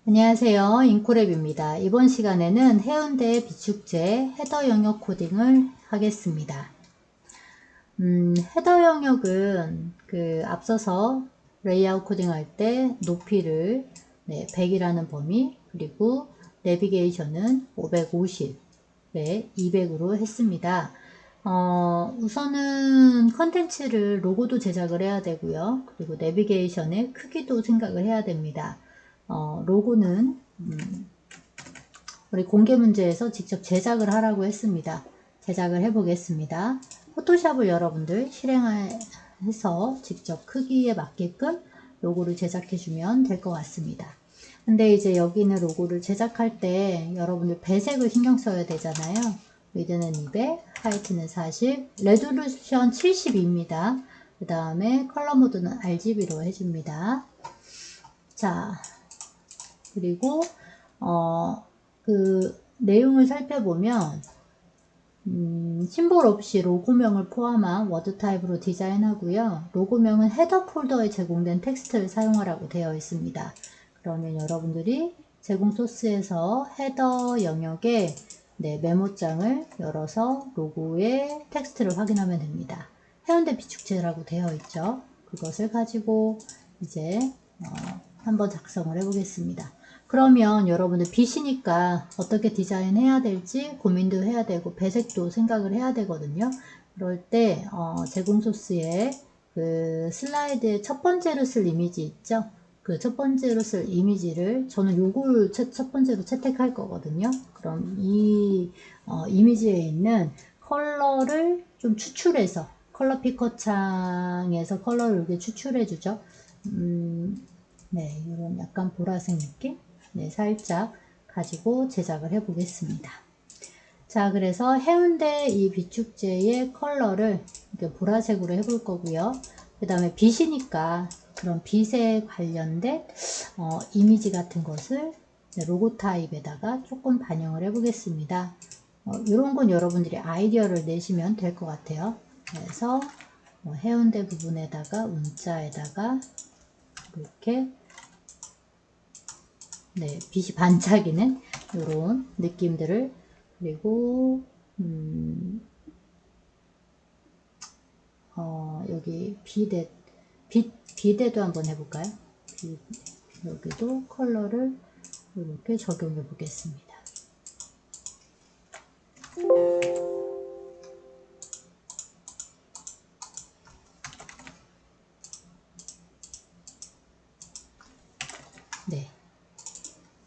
안녕하세요. 인코랩입니다. 이번 시간에는 해운대 비축제 헤더 영역 코딩을 하겠습니다. 헤더 영역은 앞서서 레이아웃 코딩할 때 높이를 100이라는 범위, 그리고 내비게이션은 550, 200으로 했습니다. 우선은 컨텐츠를 로고도 제작을 해야 되고요. 그리고 내비게이션의 크기도 생각을 해야 됩니다. 로고는 우리 공개 문제에서 직접 제작을 하라고 했습니다. 제작을 해 보겠습니다. 포토샵을 여러분들 실행해서 직접 크기에 맞게끔 로고를 제작해 주면 될 것 같습니다. 근데 이제 여기는 로고를 제작할 때 여러분들 배색을 신경 써야 되잖아요. 위드는 200, 하이트는 40, 레졸루션 72입니다. 그 다음에 컬러 모드는 RGB로 해줍니다. 자, 그리고 내용을 살펴보면 심볼 없이 로고명을 포함한 워드 타입으로 디자인하고요. 로고명은 헤더 폴더에 제공된 텍스트를 사용하라고 되어 있습니다. 그러면 여러분들이 제공 소스에서 헤더 영역에 메모장을 열어서 로고의 텍스트를 확인하면 됩니다. 해운대 비축제라고 되어 있죠. 그것을 가지고 이제 한번 작성을 해 보겠습니다. 그러면 여러분들 빛이니까 어떻게 디자인해야 될지 고민도 해야 되고 배색도 생각을 해야 되거든요. 그럴 때 제공 소스에 그 슬라이드의 첫 번째로 쓸 이미지 있죠. 그 첫 번째로 쓸 이미지를 저는 요걸 첫 번째로 채택할 거거든요. 그럼 이 이미지에 있는 컬러를 좀 추출해서 컬러 피커 창에서 컬러를 이렇게 추출해 주죠. 이런 약간 보라색 느낌? 살짝 가지고 제작을 해 보겠습니다. 자, 그래서 해운대 이 비축제의 컬러를 이렇게 보라색으로 해 볼 거고요. 그 다음에 빛이니까 그런 빛에 관련된 이미지 같은 것을 로고 타입에다가 조금 반영을 해 보겠습니다. 이런 건 여러분들이 아이디어를 내시면 될 것 같아요. 그래서 해운대 부분에다가 문자에다가 이렇게 빛이 반짝이는 이런 느낌들을, 그리고 여기 비대도 한번 해볼까요? 여기도 컬러를 이렇게 적용해 보겠습니다.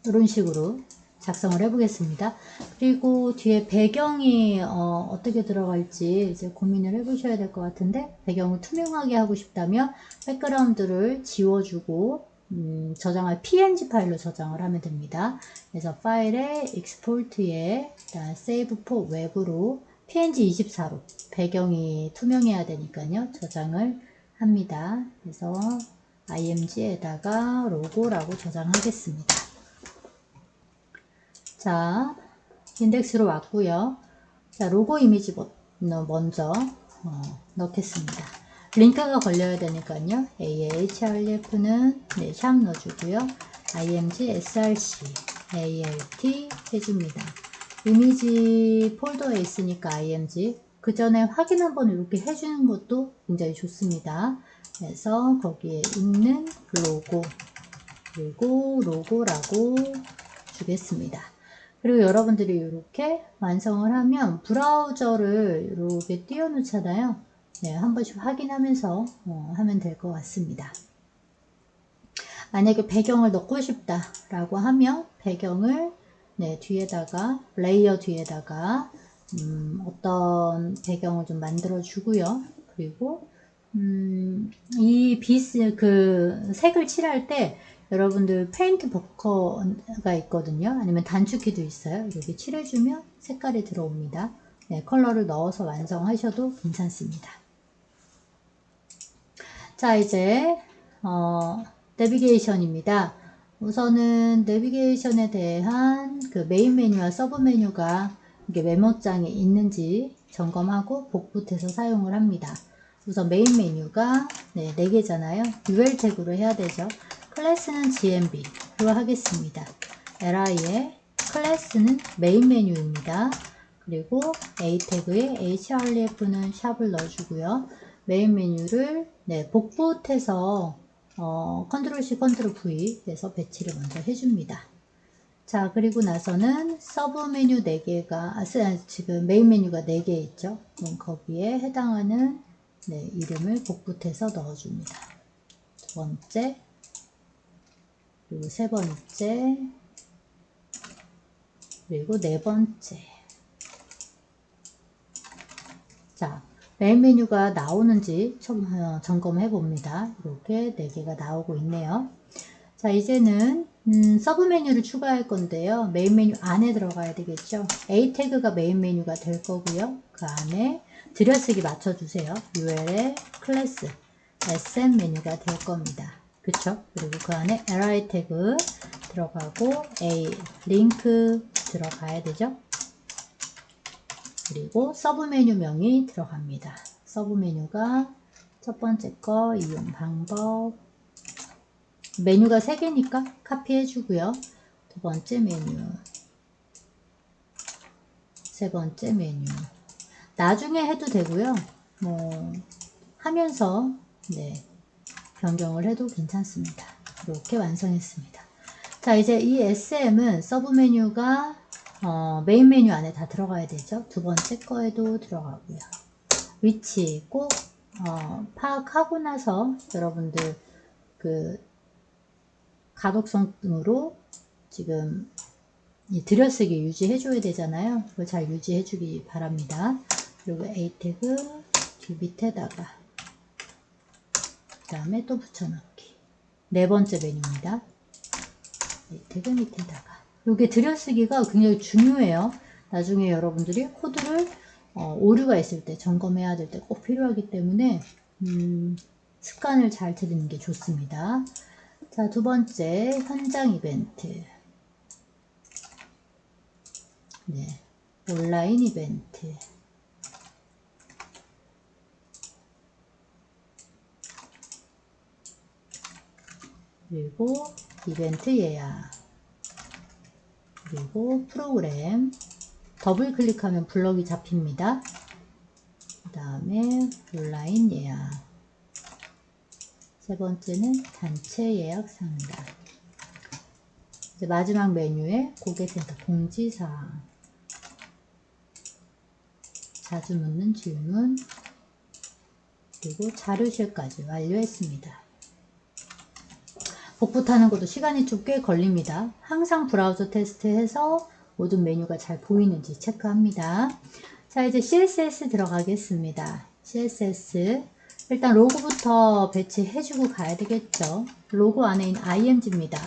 이런 식으로 작성을 해 보겠습니다. 그리고 뒤에 배경이 어떻게 들어갈지 이제 고민을 해 보셔야 될 것 같은데, 배경을 투명하게 하고 싶다면 백그라운드를 지워주고 저장할 PNG 파일로 저장을 하면 됩니다. 그래서 파일에 익스포트에 세이브 포 웹으로 PNG 24로 배경이 투명해야 되니까요. 저장을 합니다. 그래서 img에다가 로고라고 저장하겠습니다. 자, 인덱스로 왔고요. 자, 로고 이미지 먼저 넣겠습니다. 링크가 걸려야 되니까요. AHRF는 샵 넣어주고요. IMG SRC ALT 해줍니다. 이미지 폴더에 있으니까 IMG. 그 전에 확인 한번 이렇게 해주는 것도 굉장히 좋습니다. 그래서 거기에 있는 로고, 그리고 로고라고 주겠습니다. 그리고 여러분들이 이렇게 완성을 하면 브라우저를 이렇게 띄워 놓잖아요. 한 번씩 확인하면서 하면 될 것 같습니다. 만약에 배경을 넣고 싶다 라고 하면 배경을 뒤에다가 레이어 뒤에다가 어떤 배경을 좀 만들어 주고요. 그리고 이 색을 칠할 때 여러분들 페인트 버커가 있거든요. 아니면 단축키도 있어요. 여기 칠해주면 색깔이 들어옵니다. 컬러를 넣어서 완성하셔도 괜찮습니다. 자, 이제 내비게이션입니다. 우선은 내비게이션에 대한 그 메인 메뉴와 서브 메뉴가 이게 메모장에 있는지 점검하고 복붙해서 사용을 합니다. 우선 메인 메뉴가 4개잖아요. UL 태그로 해야 되죠. 클래스는 GMB, 하겠습니다. li의 클래스는 메인 메뉴입니다. 그리고 a 태그에 href는 샵을 넣어주고요. 메인 메뉴를 복붙해서 컨트롤 C 컨트롤 V 해서 배치를 먼저 해줍니다. 자, 그리고 나서는 서브 메뉴 4개가, 지금 메인 메뉴가 4개 있죠. 거기에 해당하는 이름을 복붙해서 넣어줍니다. 두 번째, 그리고 세 번째, 그리고 네 번째. 자, 메인 메뉴가 나오는지 점검해 봅니다. 이렇게 4개가 나오고 있네요. 자, 이제는 서브 메뉴를 추가할 건데요. 메인 메뉴 안에 들어가야 되겠죠. A 태그가 메인 메뉴가 될 거고요. 그 안에 들여쓰기 맞춰주세요. URL 클래스 SM 메뉴가 될 겁니다. 그쵸? 그리고 그 안에 li 태그 들어가고 A 링크 들어가야 되죠. 그리고 서브 메뉴명이 들어갑니다. 서브 메뉴가 첫 번째 거 이용 방법, 메뉴가 3개니까 카피해 주고요. 두 번째 메뉴, 세 번째 메뉴. 나중에 해도 되고요. 하면서 변경을 해도 괜찮습니다. 이렇게 완성했습니다. 자, 이제 이 SM은 서브 메뉴가 메인 메뉴 안에 다 들어가야 되죠. 두 번째 거에도 들어가고요. 위치 꼭 파악하고 나서 여러분들 그 가독성으로 지금 이 들여쓰기 유지해 줘야 되잖아요. 그걸 잘 유지해 주기 바랍니다. 그리고 A 태그 뒤 밑에다가 그 다음에 또 붙여넣기. 네 번째 메뉴입니다. A 태그 밑에다가. 이게 들여쓰기가 굉장히 중요해요. 나중에 여러분들이 코드를 오류가 있을 때 점검해야 될 때 꼭 필요하기 때문에 습관을 잘 들이는 게 좋습니다. 자, 두 번째 현장 이벤트. 온라인 이벤트. 그리고 이벤트 예약. 그리고 프로그램. 더블 클릭하면 블럭이 잡힙니다. 그 다음에 온라인 예약. 세 번째는 단체 예약 상담. 이제 마지막 메뉴에 고객센터 공지사항. 자주 묻는 질문. 그리고 자료실까지 완료했습니다. 복붙하는 것도 시간이 좀 꽤 걸립니다. 항상 브라우저 테스트해서 모든 메뉴가 잘 보이는지 체크합니다. 자, 이제 CSS 들어가겠습니다. CSS 일단 로고부터 배치해주고 가야 되겠죠. 로고 안에 있는 img입니다.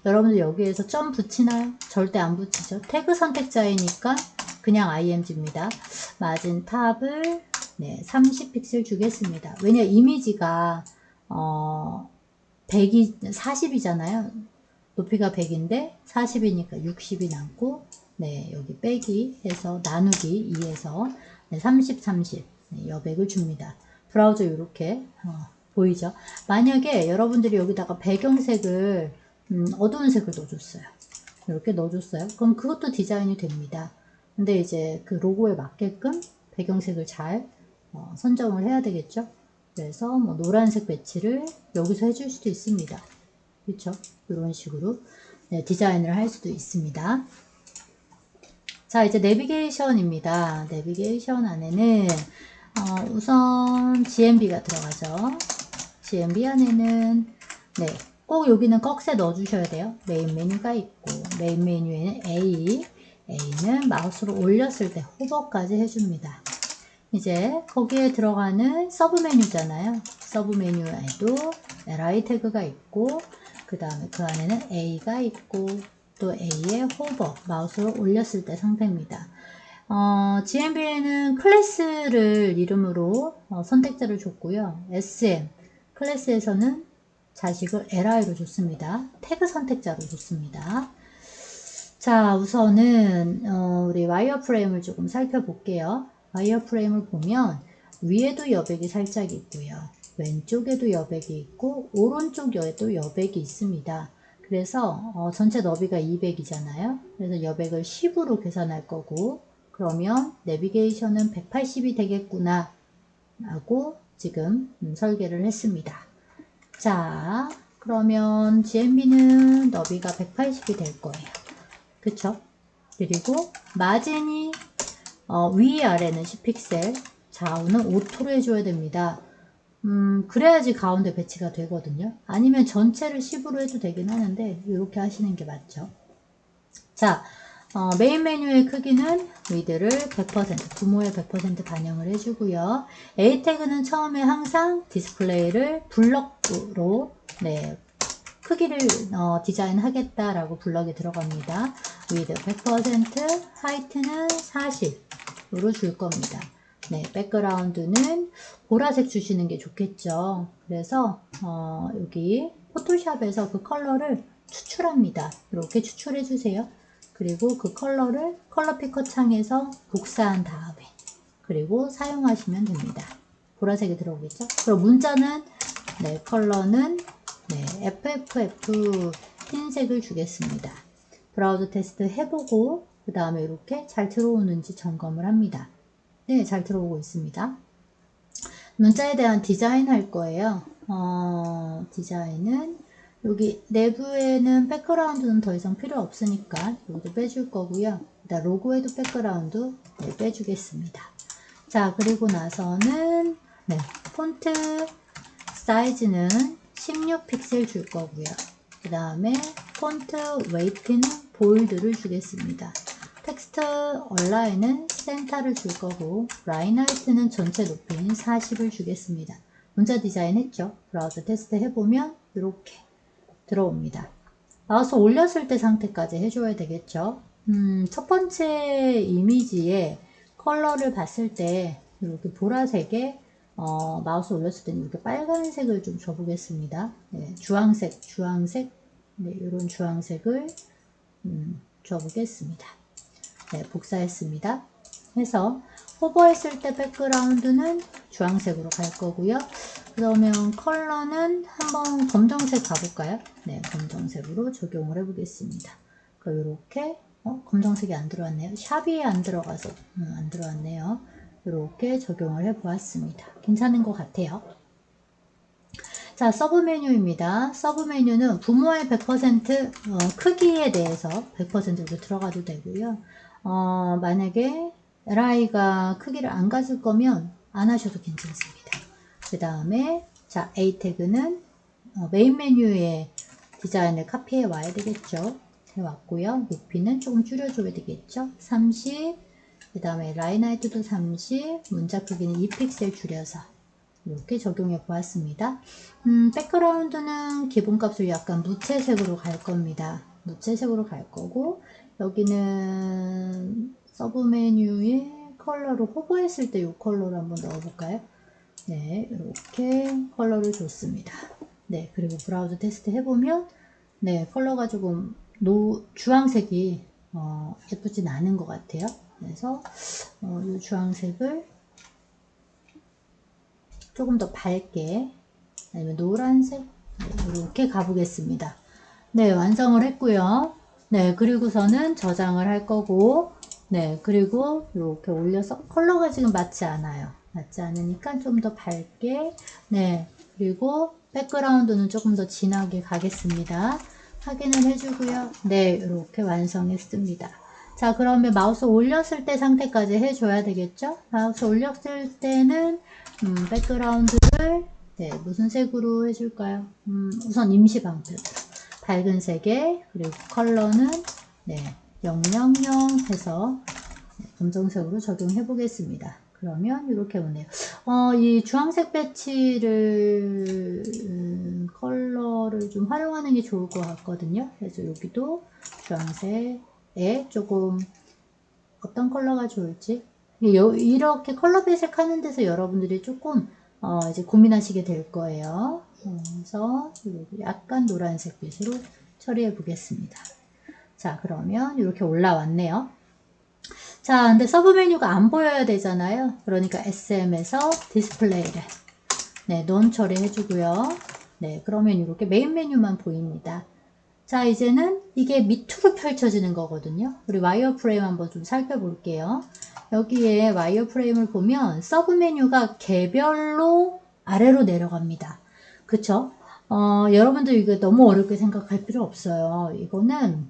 여러분들 여기에서 점 붙이나요? 절대 안 붙이죠. 태그 선택자이니까 그냥 img입니다. 마진 탑을 30픽셀 주겠습니다. 왜냐 이미지가 40이잖아요. 높이가 100인데 40이니까 60이 남고 여기 빼기 해서 나누기 2에서 30, 30 여백을 줍니다. 브라우저 이렇게 보이죠? 만약에 여러분들이 여기다가 배경색을 어두운 색을 넣어줬어요. 이렇게 넣어줬어요. 그럼 그것도 디자인이 됩니다. 근데 이제 그 로고에 맞게끔 배경색을 잘 선정을 해야 되겠죠? 그래서 노란색 배치를 여기서 해줄 수도 있습니다. 그렇죠? 이런 식으로 디자인을 할 수도 있습니다. 자, 이제 내비게이션입니다. 내비게이션 안에는 우선 GMB가 들어가죠. GMB 안에는 꼭 여기는 꺽쇠 넣어주셔야 돼요. 메인 메뉴가 있고 메인 메뉴에는 A는 마우스로 올렸을 때 호버까지 해줍니다. 이제 거기에 들어가는 서브 메뉴잖아요. 서브 메뉴에도 li 태그가 있고 그 다음에 그 안에는 A가 있고 또 A의 호버 마우스로 올렸을 때 상태입니다. GMB에는 클래스를 이름으로 선택자를 줬고요. SM 클래스에서는 자식을 li로 줬습니다. 태그 선택자로 줬습니다. 자, 우선은 우리 와이어프레임을 조금 살펴볼게요. 와이어프레임을 보면 위에도 여백이 살짝 있고요. 왼쪽에도 여백이 있고 오른쪽에도 여백이 있습니다. 그래서 전체 너비가 200이잖아요. 그래서 여백을 10으로 계산할 거고, 그러면 내비게이션은 180이 되겠구나 라고 지금 설계를 했습니다. 자, 그러면 GMB는 너비가 180이 될 거예요. 그쵸? 그리고 마진이 위아래는 10픽셀, 좌우는 오토로 해줘야 됩니다. 그래야지 가운데 배치가 되거든요. 아니면 전체를 10으로 해도 되긴 하는데 이렇게 하시는 게 맞죠. 자, 메인 메뉴의 크기는 위드를 100%, 부모의 100% 반영을 해주고요. A 태그는 처음에 항상 디스플레이를 블럭으로 크기를 디자인하겠다라고 블럭에 들어갑니다. 위드 100%, 하이트는 40으로 줄 겁니다. 네, 백그라운드는 보라색 주시는 게 좋겠죠. 그래서 여기 포토샵에서 그 컬러를 추출합니다. 이렇게 추출해 주세요. 그리고 그 컬러를 컬러 피커 창에서 복사한 다음에 그리고 사용하시면 됩니다. 보라색이 들어오겠죠? 그럼 문자는 컬러는 FFF 흰색을 주겠습니다. 브라우저 테스트 해보고 그 다음에 이렇게 잘 들어오는지 점검을 합니다. 네, 잘 들어오고 있습니다. 문자에 대한 디자인 할 거예요. 디자인은 여기 내부에는 백그라운드는 더 이상 필요 없으니까 여기도 빼줄 거고요. 일단 로고에도 백그라운드 빼주겠습니다. 자, 그리고 나서는 폰트 사이즈는 16픽셀 줄 거고요. 그 다음에 폰트 웨이트는 볼드를 주겠습니다. 텍스트 얼라인은 센터를 줄 거고 라인 하이트는 전체 높이는 40을 주겠습니다. 문자 디자인 했죠? 브라우저 테스트 해보면 이렇게 들어옵니다. 마우스 올렸을 때 상태까지 해줘야 되겠죠? 첫 번째 이미지에 컬러를 봤을 때 이렇게 보라색에 마우스 올렸을 때는 이렇게 빨간색을 좀 줘보겠습니다. 네, 주황색, 이런 주황색을 줘보겠습니다. 네, 복사했습니다. 해서 호버했을 때 백그라운드는 주황색으로 갈 거고요. 그러면 컬러는 한번 검정색 가볼까요? 네, 검정색으로 적용을 해보겠습니다. 이렇게 검정색이 안 들어왔네요. 샵이 안 들어가서 안 들어왔네요. 이렇게 적용을 해보았습니다. 괜찮은 것 같아요. 자, 서브 메뉴입니다. 서브 메뉴는 부모의 100% 크기에 대해서 100%로 들어가도 되고요. 만약에 LI가 크기를 안 가질 거면 안 하셔도 괜찮습니다. 그 다음에 자, A 태그는 메인 메뉴의 디자인을 카피해 와야 되겠죠. 해왔고요. 높이는 조금 줄여줘야 되겠죠. 30, 그 다음에 라인 하이트도 30, 문자 크기는 2픽셀 줄여서 이렇게 적용해 보았습니다. 백그라운드는 기본값을 약간 무채색으로 갈 겁니다. 무채색으로 갈 거고 여기는 서브 메뉴에 컬러로 호버했을 때 이 컬러를 한번 넣어볼까요? 네, 이렇게 컬러를 줬습니다. 네, 그리고 브라우저 테스트 해보면 네, 컬러가 조금 주황색이 예쁘진 않은 것 같아요. 그래서 이 주황색을 조금 더 밝게 아니면 노란색 이렇게 가보겠습니다. 네, 완성을 했고요. 네, 그리고서는 저장을 할 거고 네, 그리고 이렇게 올려서 컬러가 지금 맞지 않아요. 맞지 않으니까 좀 더 밝게 네, 그리고 백그라운드는 조금 더 진하게 가겠습니다. 확인을 해주고요. 네, 이렇게 완성했습니다. 자, 그러면 마우스 올렸을 때 상태까지 해줘야 되겠죠? 마우스 올렸을 때는 백그라운드를 네, 무슨 색으로 해줄까요? 우선 임시 방패로 밝은 색에 그리고 컬러는 네, 000 해서 검정색으로 적용해 보겠습니다. 그러면 이렇게 오네요. 이 주황색 배치를 컬러를 좀 활용하는 게 좋을 것 같거든요. 그래서 여기도 주황색에 조금 어떤 컬러가 좋을지 이렇게 컬러 배색 하는 데서 여러분들이 조금 이제 고민하시게 될 거예요. 그래서 약간 노란색 빛으로 처리해 보겠습니다. 자, 그러면 이렇게 올라왔네요. 자, 근데 서브 메뉴가 안 보여야 되잖아요. 그러니까 SM에서 디스플레이를 네, 논 처리해 주고요. 네, 그러면 이렇게 메인 메뉴만 보입니다. 자, 이제는 이게 밑으로 펼쳐지는 거거든요. 우리 와이어프레임 한번 좀 살펴볼게요. 여기에 와이어프레임을 보면 서브 메뉴가 개별로 아래로 내려갑니다. 그쵸? 여러분들 이거 너무 어렵게 생각할 필요 없어요. 이거는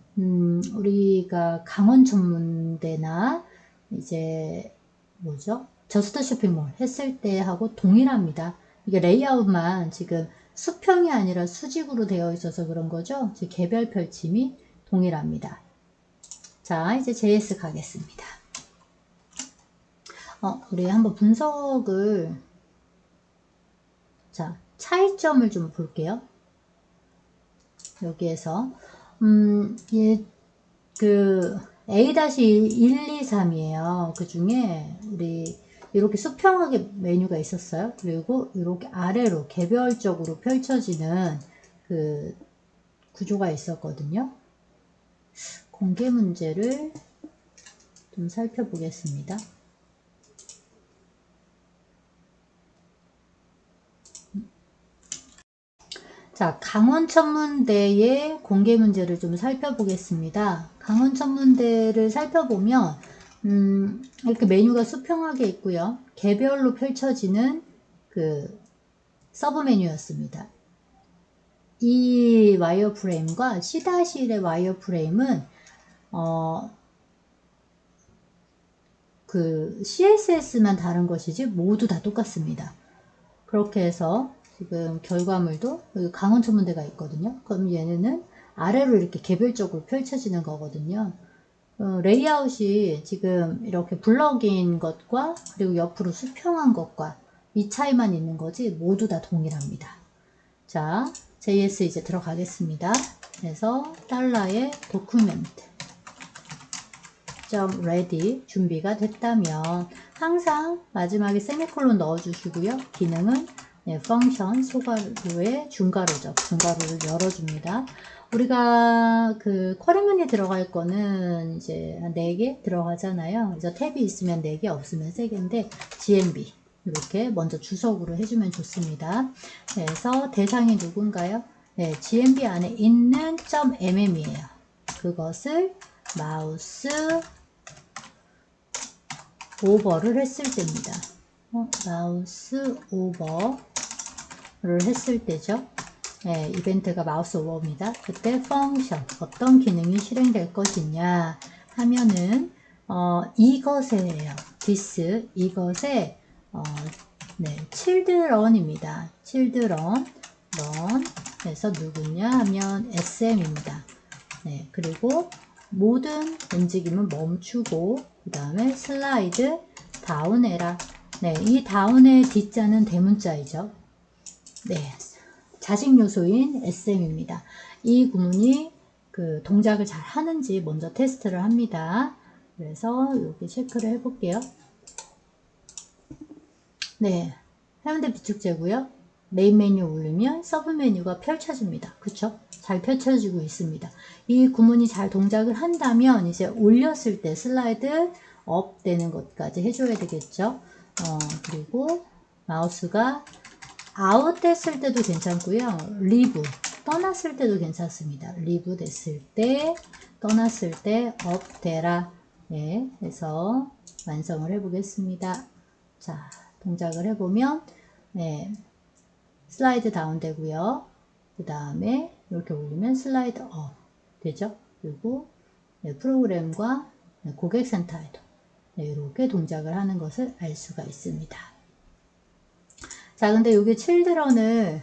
우리가 강원 전문대나 이제 뭐죠? 저스트 쇼핑몰 했을 때 하고 동일합니다. 이게 레이아웃만 지금 수평이 아니라 수직으로 되어 있어서 그런 거죠. 개별 펼침이 동일합니다. 자, 이제 JS 가겠습니다. 우리 한번 분석을, 자, 차이점을 좀 볼게요. 여기에서, A-1, 2, 3이에요. 그 중에 우리 이렇게 수평하게 메뉴가 있었어요. 그리고 이렇게 아래로 개별적으로 펼쳐지는 그 구조가 있었거든요. 공개 문제를 좀 살펴보겠습니다. 자, 강원천문대의 공개 문제를 좀 살펴보겠습니다. 강원천문대를 살펴보면 이렇게 메뉴가 수평하게 있고요. 개별로 펼쳐지는 그 서브 메뉴였습니다. 이 와이어프레임과 C-1의 와이어프레임은 그 CSS만 다른 것이지 모두 다 똑같습니다. 그렇게 해서 지금 결과물도 여기 강원천문대가 있거든요. 그럼 얘네는 아래로 이렇게 개별적으로 펼쳐지는 거거든요. 레이아웃이 지금 이렇게 블럭인 것과 그리고 옆으로 수평한 것과 이 차이만 있는 거지 모두 다 동일합니다. 자, JS 이제 들어가겠습니다. 그래서 달러의 도큐멘트 ready 준비가 됐다면 항상 마지막에 세미콜론 넣어주시고요. 기능은 펑션 소가루의 중괄호죠. 중괄호를 열어줍니다. 우리가 그 쿼리문이 들어갈 거는 이제 한 4개 들어가잖아요. 그래서 탭이 있으면 4개 없으면 3개인데 GMB 이렇게 먼저 주석으로 해주면 좋습니다. 그래서 대상이 누군가요? 네, GMB 안에 있는 .mm이에요. 그것을 마우스 오버를 했을 때입니다. 마우스 오버를 했을 때죠. 네, 이벤트가 마우스 오버입니다. 그때 펑션 어떤 기능이 실행될 것이냐 하면은 이것에요. this 이것에 네, children입니다. children run 그래서 누구냐 하면 sm입니다. 네, 그리고 모든 움직임은 멈추고 그 다음에 슬라이드 다운해라. 네, 이 다운의 D자는 대문자이죠. 네, 자식 요소인 SM입니다. 이 구문이 그 동작을 잘 하는지 먼저 테스트를 합니다. 그래서 이렇게 체크를 해볼게요. 네, 해운대 비축제고요. 메인 메뉴 올리면 서브 메뉴가 펼쳐집니다. 그쵸? 잘 펼쳐지고 있습니다. 이 구문이 잘 동작을 한다면 이제 올렸을 때 슬라이드 업 되는 것까지 해줘야 되겠죠. 그리고 마우스가 아웃 됐을 때도 괜찮고요. 리브 떠났을 때도 괜찮습니다. 리브 됐을 때 떠났을 때 업 되라. 네, 해서 완성을 해보겠습니다. 자, 동작을 해보면 네, 슬라이드 다운 되고요. 그 다음에 이렇게 올리면 슬라이드 업 되죠. 그리고 네, 프로그램과 네, 고객센터에도 네, 이렇게 동작을 하는 것을 알 수가 있습니다. 자, 근데 여기 children을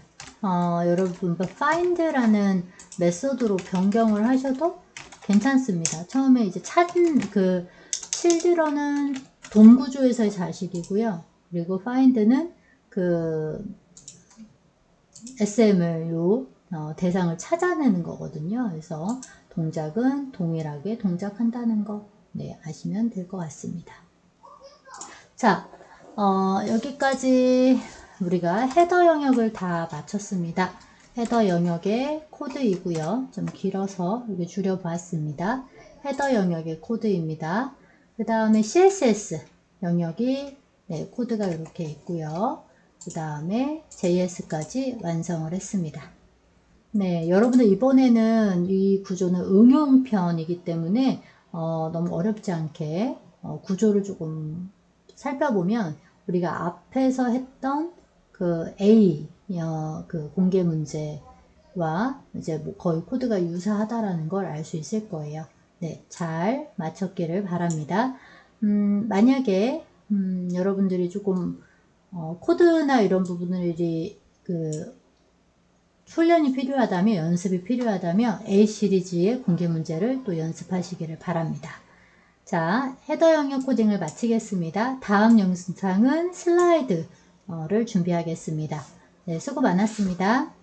여러분 find라는 메소드로 변경을 하셔도 괜찮습니다. 처음에 이제 찾은 그 children은 동구조에서의 자식이고요. 그리고 find는 그 SM을 대상을 찾아내는 거거든요. 그래서 동작은 동일하게 동작한다는 거 네, 아시면 될 것 같습니다. 자, 여기까지 우리가 헤더 영역을 다 마쳤습니다. 헤더 영역의 코드이고요. 좀 길어서 이렇게 줄여봤습니다. 헤더 영역의 코드입니다. 그 다음에 CSS 영역이 네, 코드가 이렇게 있고요. 그 다음에 JS까지 완성을 했습니다. 네, 여러분들 이번에는 이 구조는 응용편이기 때문에 너무 어렵지 않게 구조를 조금 살펴보면 우리가 앞에서 했던 그 A 그 공개 문제와 이제 뭐 거의 코드가 유사하다라는 걸 알 수 있을 거예요. 네, 잘 마쳤기를 바랍니다. 만약에 여러분들이 조금 코드나 이런 부분들이 그 훈련이 필요하다면, 연습이 필요하다면 A 시리즈의 공개 문제를 또 연습하시기를 바랍니다. 자, 헤더 영역 코딩을 마치겠습니다. 다음 영상은 슬라이드를 준비하겠습니다. 네, 수고 많았습니다.